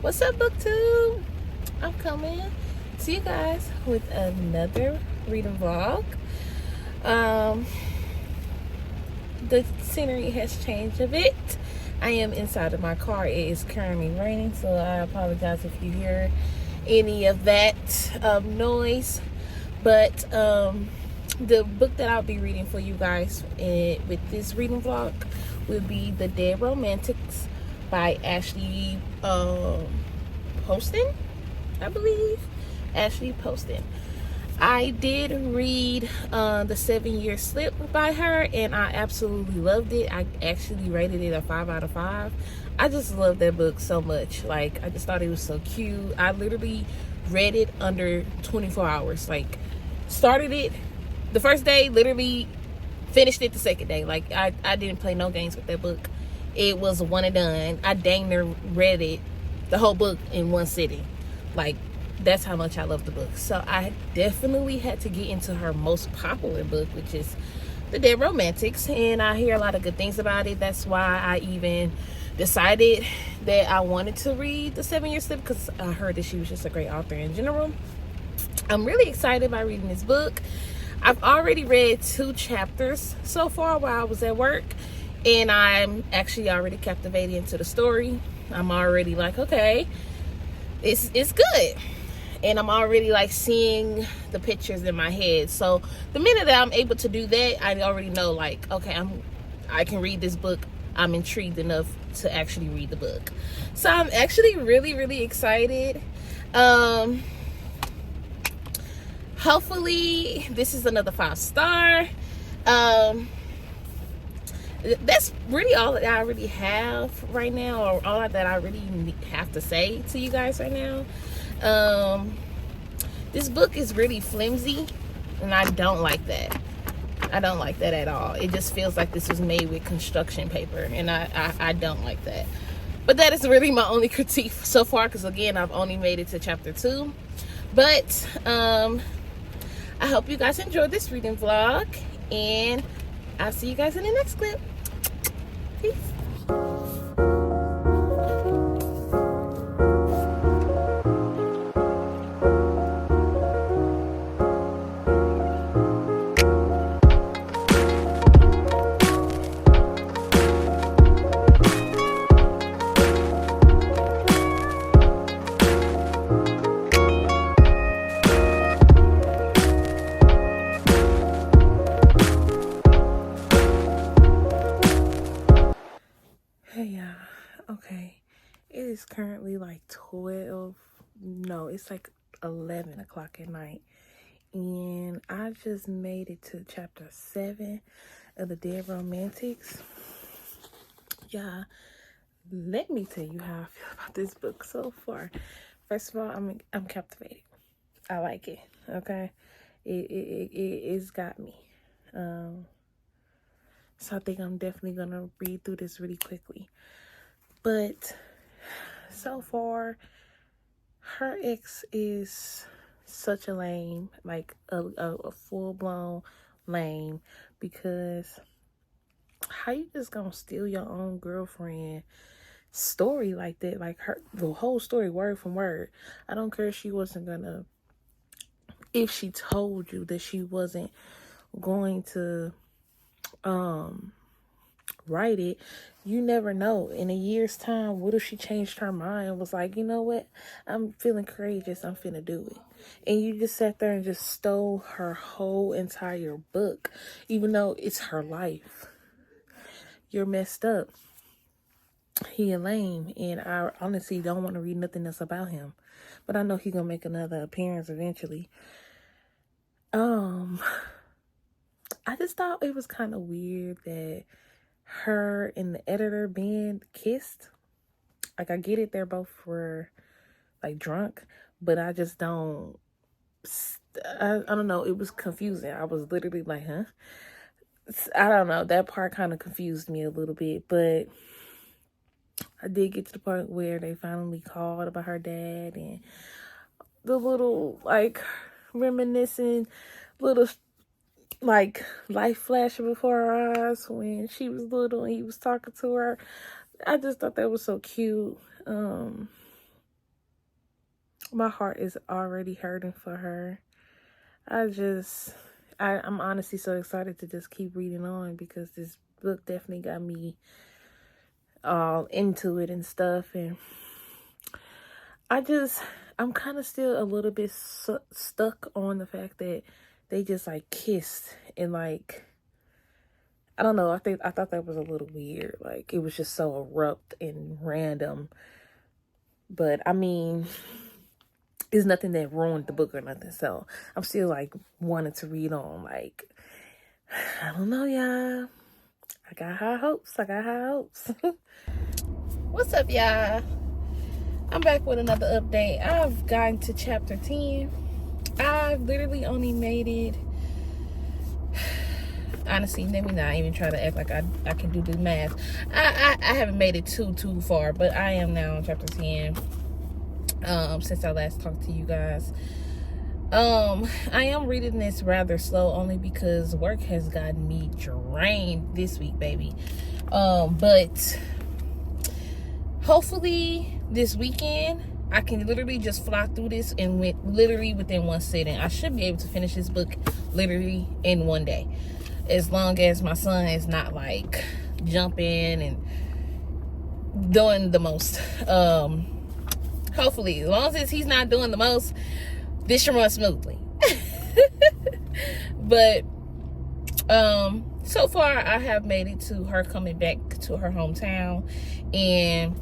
What's up, booktube? I'm coming to you guys with another reading vlog. The scenery has changed a bit. I am inside of my car. It is currently raining, so I apologize if you hear any of that noise. But the book that I'll be reading for you guys with this reading vlog will be The Dead Romantics by Ashley Poston, I believe. Ashley Poston. I did read The 7-Year Slip by her, and I absolutely loved it. I actually rated it a 5 out of 5. I just love that book so much. Like, I just thought it was so cute. I literally read it under 24 hours. Like, started it the first day, literally finished it the second day. Like, I didn't play no games with that book. It was one and done. I dang near read it, the whole book, in one sitting. Like, that's how much I love the book. So I definitely had to get into her most popular book, which is The Dead Romantics, and I hear a lot of good things about it. That's why I even decided that I wanted to read The 7-Year Slip, because I heard that she was just a great author in general. I'm really excited by reading this book. I've already read 2 chapters so far while I was at work, and I'm actually already captivated into the story. I'm already like, okay, it's good. And I'm already like seeing the pictures in my head. So the minute that I'm able to do that, I already know, like, okay, I can read this book. I'm intrigued enough to actually read the book. So I'm actually really excited. Hopefully this is another 5-star. That's really all that I really have right now, or all that I really have to say to you guys right now. This book is really flimsy, and I don't like that. I don't like that at all. It just feels like this was made with construction paper, and I don't like that. But that is really my only critique so far, because again, I've only made it to chapter 2. But I hope you guys enjoyed this reading vlog, and I'll see you guys in the next clip. Peace. Hey y'all, okay, it is currently like 12, no, it's like 11 o'clock at night, and I just made it to chapter 7 of The Dead Romantics. Yeah, let me tell you how I feel about this book so far. First of all, I'm captivated. I like it. Okay, it's got me. So I think I'm definitely gonna read through this really quickly. But so far, her ex is such a lame, like a full-blown lame, because how you just gonna steal your own girlfriend story like that? Like, the whole story word from word. I don't care if she wasn't gonna, if she told you that she wasn't going to write it, you never know. In a year's time, what if she changed her mind and was like, you know what, I'm feeling courageous, I'm finna do it. And you just sat there and just stole her whole entire book, even though it's her life. You're messed up. He a lame, and I honestly don't want to read nothing else about him, but I know he gonna make another appearance eventually. I just thought it was kind of weird that her and the editor Ben kissed. Like, I get it, they're both were like drunk, but I just don't, I don't know, it was confusing. I was literally like, huh? I don't know, that part kind of confused me a little bit. But I did get to the part where they finally called about her dad, and the little, like, reminiscing little, like, life flashing before her eyes when she was little and he was talking to her. I just thought that was so cute. My heart is already hurting for her. I'm honestly so excited to just keep reading on, because this book definitely got me all into it and stuff. And I'm kind of still a little bit stuck on the fact that they just like kissed, and like, I don't know, I thought that was a little weird. Like, it was just so abrupt and random. But I mean, it's nothing that ruined the book or nothing. So I'm still like wanting to read on. Like, I don't know, y'all. I got high hopes. What's up, y'all? I'm back with another update. I've gotten to chapter 10. I've literally only made it. Honestly, let me not even try to act like I can do the math. I haven't made it too far, but I am now on chapter 10. Since I last talked to you guys. I am reading this rather slow, only because work has gotten me drained this week, baby. But hopefully this weekend I can literally just fly through this and literally within one sitting. I should be able to finish this book literally in one day, as long as my son is not like jumping and doing the most. Hopefully, as long as he's not doing the most, this should run smoothly. But so far I have made it to her coming back to her hometown, and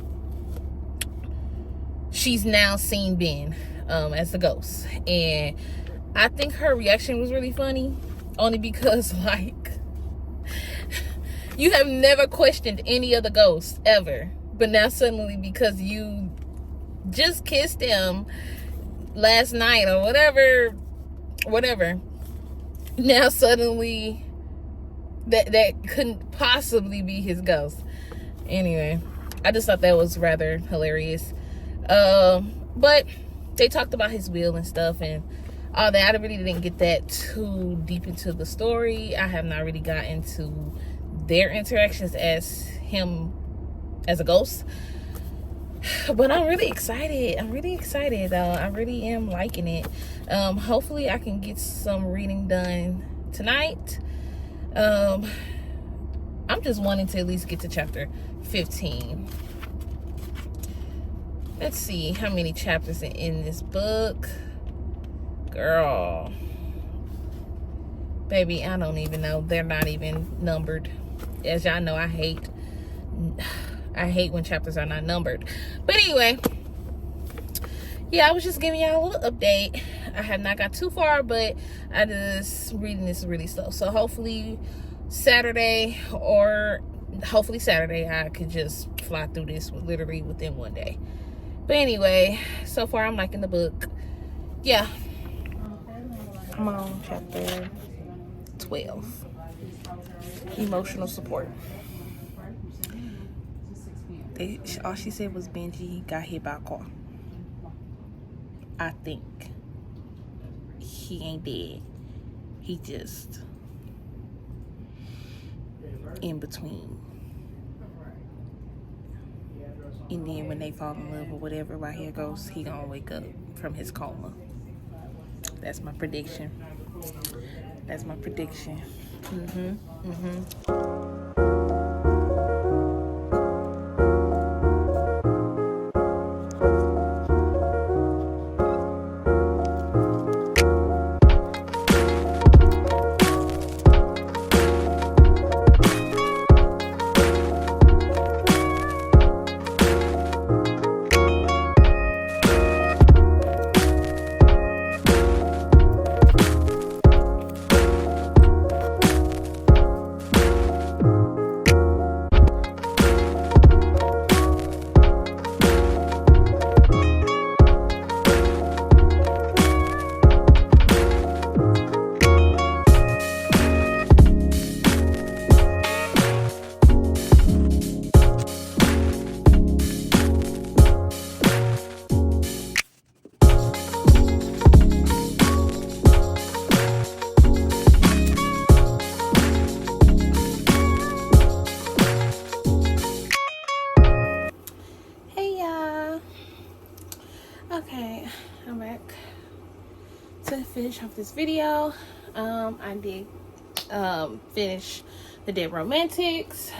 she's now seen Ben as the ghost. And I think her reaction was really funny, only because like, you have never questioned any other ghosts ever, but now suddenly, because you just kissed him last night or whatever, now suddenly that couldn't possibly be his ghost. Anyway, I just thought that was rather hilarious. But they talked about his will and stuff and all that. I really didn't get that too deep into the story. I have not really got into their interactions as him as a ghost. But I'm really excited. I really am liking it. Hopefully I can get some reading done tonight. I'm just wanting to at least get to chapter 15. Let's see how many chapters are in this book. Girl, baby, I don't even know. They're not even numbered. As y'all know, I hate when chapters are not numbered. But anyway, yeah, I was just giving y'all a little update. I have not got too far, but I just reading this really slow. So hopefully Saturday I could just fly through this literally within one day. But anyway, so far I'm liking the book. Yeah, I'm on chapter 12. Emotional support. All she said was Benji got hit by a car. I think he ain't dead. He just in between. And then when they fall in love or whatever, right here goes, he gonna wake up from his coma. That's my prediction. Okay, I'm back to finish off this video. I did finish The Dead Romantics.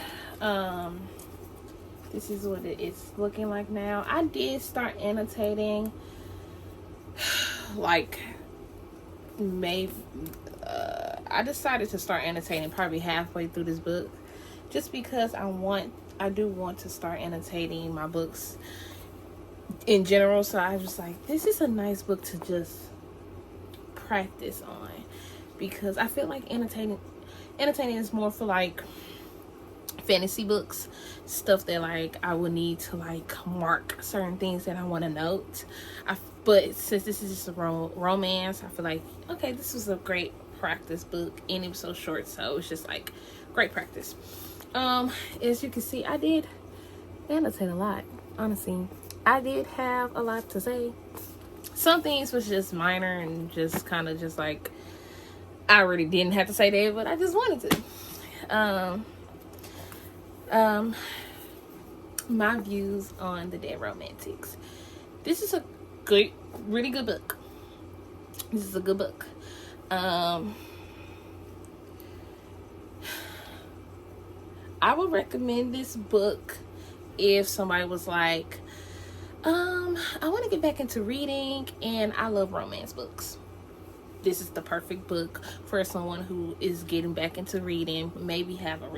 This is what it's looking like now. I did start annotating like maybe I decided to start annotating probably halfway through this book, just because I do want to start annotating my books in general. So I was like, this is a nice book to just practice on, because I feel like annotating is more for like fantasy books, stuff that like I would need to like mark certain things that I want to note. But since this is just a romance, I feel like, okay, this was a great practice book, and it was so short, so it's just like great practice. As you can see, I did annotate a lot. Honestly, I did have a lot to say. Some things was just minor and just kind of just like I really didn't have to say that, but I just wanted to. My views on The Dead Romantics. This is a really good book. This is a good book. I would recommend this book if somebody was like, I want to get back into reading and I love romance books. This is the perfect book for someone who is getting back into reading, maybe had a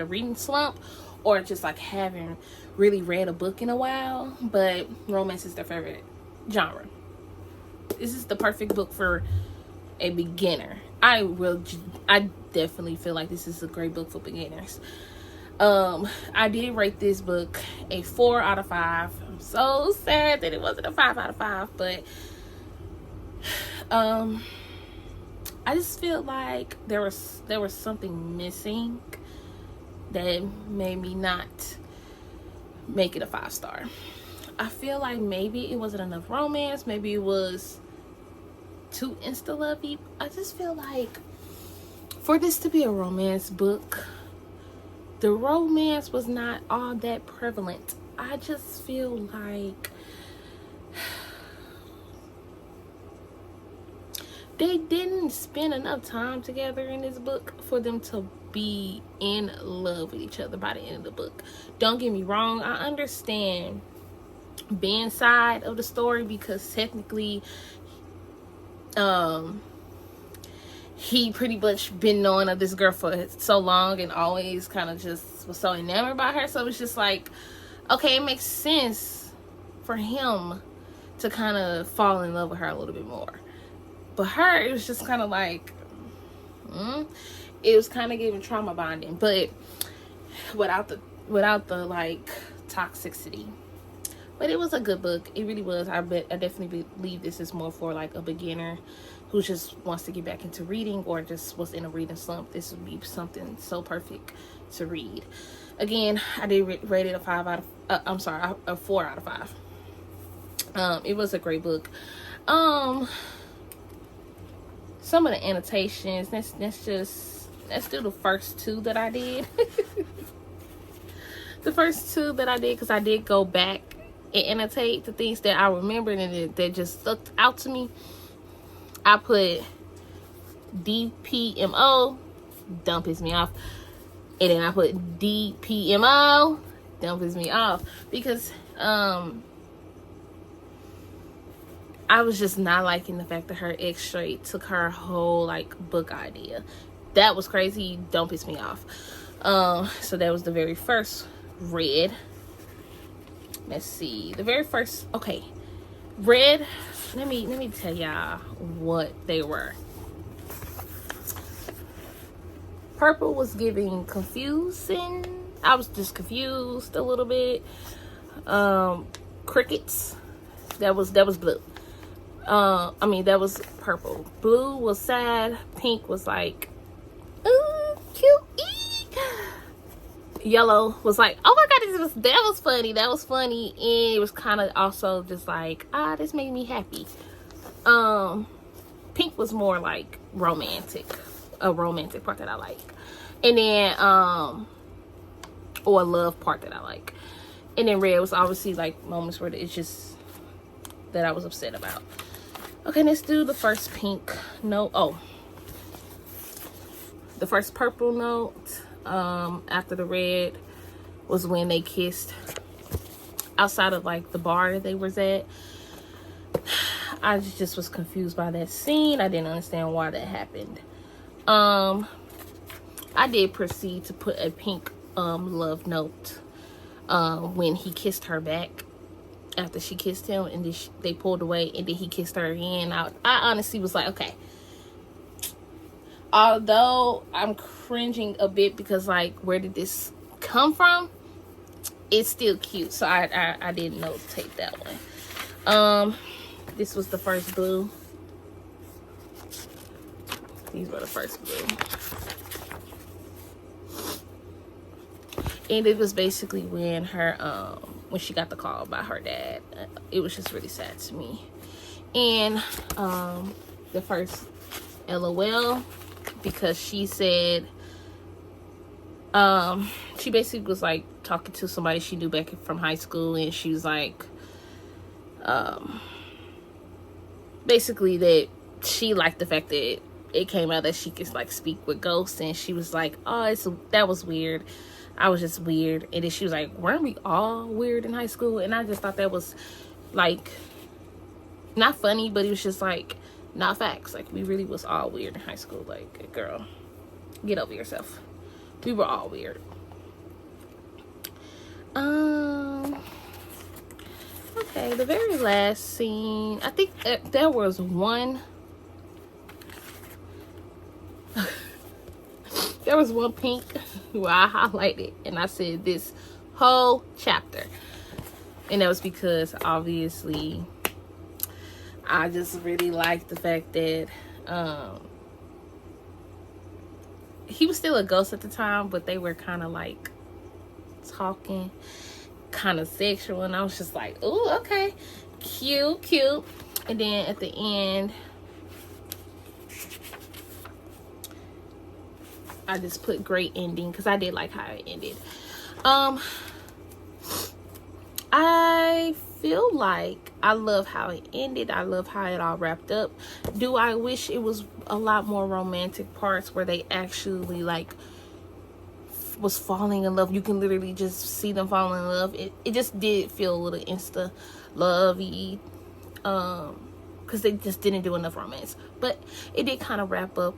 reading slump, or just like haven't really read a book in a while, but romance is their favorite genre. This is the perfect book for a beginner. I definitely feel like this is a great book for beginners. I did rate this book a 4 out of 5. I'm so sad that it wasn't a 5 out of 5, but I just feel like there was something missing that made me not make it a 5-star. I feel like maybe it wasn't enough romance, maybe it was too insta-lovey. I just feel like for this to be a romance book, the romance was not all that prevalent. I just feel like they didn't spend enough time together in this book for them to be in love with each other by the end of the book. Don't get me wrong, I understand Ben's side of the story, because technically he pretty much been knowing of this girl for so long and always kind of just was so enamored by her. So it's just like, okay, it makes sense for him to kind of fall in love with her a little bit more. But her, it was just kind of like, it was kind of giving trauma bonding, but without the like toxicity. But it was a good book. It really was. I definitely believe this is more for like a beginner who just wants to get back into reading, or just was in a reading slump. This would be something so perfect to read. Again, I did rate it a 4 out of 5. It was a great book. Some of the annotations, let's do the first 2 that I did. The first 2 that I did, because I did go back and annotate the things that I remembered and that just stuck out to me. I put DPMO, don't piss me off, and then I put DPMO, don't piss me off, because I was just not liking the fact that her ex straight took her whole like book idea. That was crazy. Don't piss me off. So that was the very first read. Let's see, the very first, okay, red. Let me tell y'all what they were. Purple was giving confusing. I was just confused a little bit. Crickets. That was blue. That was purple. Blue was sad. Pink was like, ooh, cute. Yellow was like, oh my god, that was funny, and it was kind of also just like, this made me happy. Pink was more like romantic, a romantic part that I like, and then or a love part that I like, and then red was obviously like moments where it's just that I was upset about. Okay, let's do the first pink note. Oh, the first purple note after the red was when they kissed outside of like the bar they was at. I just was confused by that scene. I didn't understand why that happened. I did proceed to put a pink love note when he kissed her back after she kissed him, and then they pulled away, and then he kissed her again. I honestly was like, okay. Although I'm cringing a bit because, like, where did this come from? It's still cute, so I didn't notate that one. This was the first blue. These were the first blue. And it was basically when when she got the call by her dad. It was just really sad to me. And the first LOL, because she said, she basically was like talking to somebody she knew back from high school, and she was like, basically that she liked the fact that it came out that she could like speak with ghosts, and she was like, oh, that was weird. I was just weird. And then she was like, weren't we all weird in high school? And I just thought that was like not funny, but it was just like not facts. Like, we really was all weird in high school. Like, girl, get over yourself. We were all weird. Okay, the very last scene, I think there was one. There was one pink where I highlighted and I said this whole chapter, and that was because obviously I just really liked the fact that he was still a ghost at the time, but they were kind of like talking kind of sexual, and I was just like, oh, okay, cute. And then at the end, I just put great ending because I did like how it ended. I feel like I love how it ended. I love how it all wrapped up. Do I wish it was a lot more romantic parts where they actually like was falling in love? You can literally just see them falling in love. It just did feel a little insta lovey, because they just didn't do enough romance, but it did kind of wrap up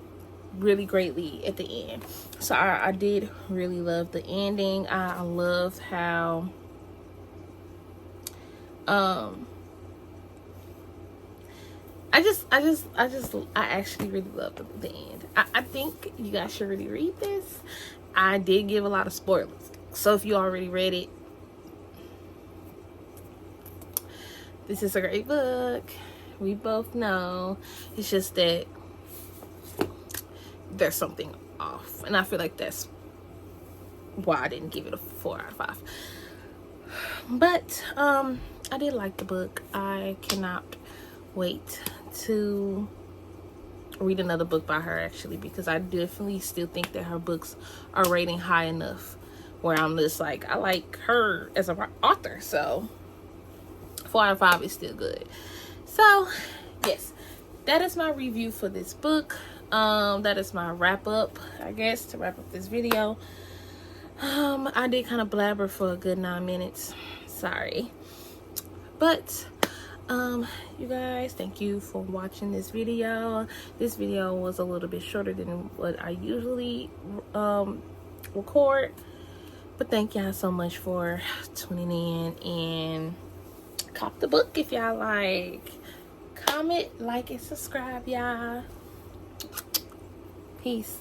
really greatly at the end. So I did really love the ending. I loved how I actually really loved the end. I think you guys should really read this. I did give a lot of spoilers, so if you already read it, this is a great book. We both know. It's just that there's something off, and I feel like that's why I didn't give it a 4 out of 5. But I did like the book. I cannot wait to read another book by her, actually, because I definitely still think that her books are rating high enough where I'm just like, I like her as an author. So 4 out of 5 is still good. So yes, that is my review for this book. That is my wrap up, I guess, to wrap up this video. I did kind of blabber for a good 9 minutes, sorry, but you guys, thank you for watching this video. This video was a little bit shorter than what I usually record, but thank y'all so much for tuning in, and cop the book if y'all like. Comment, like, and subscribe, y'all. Peace.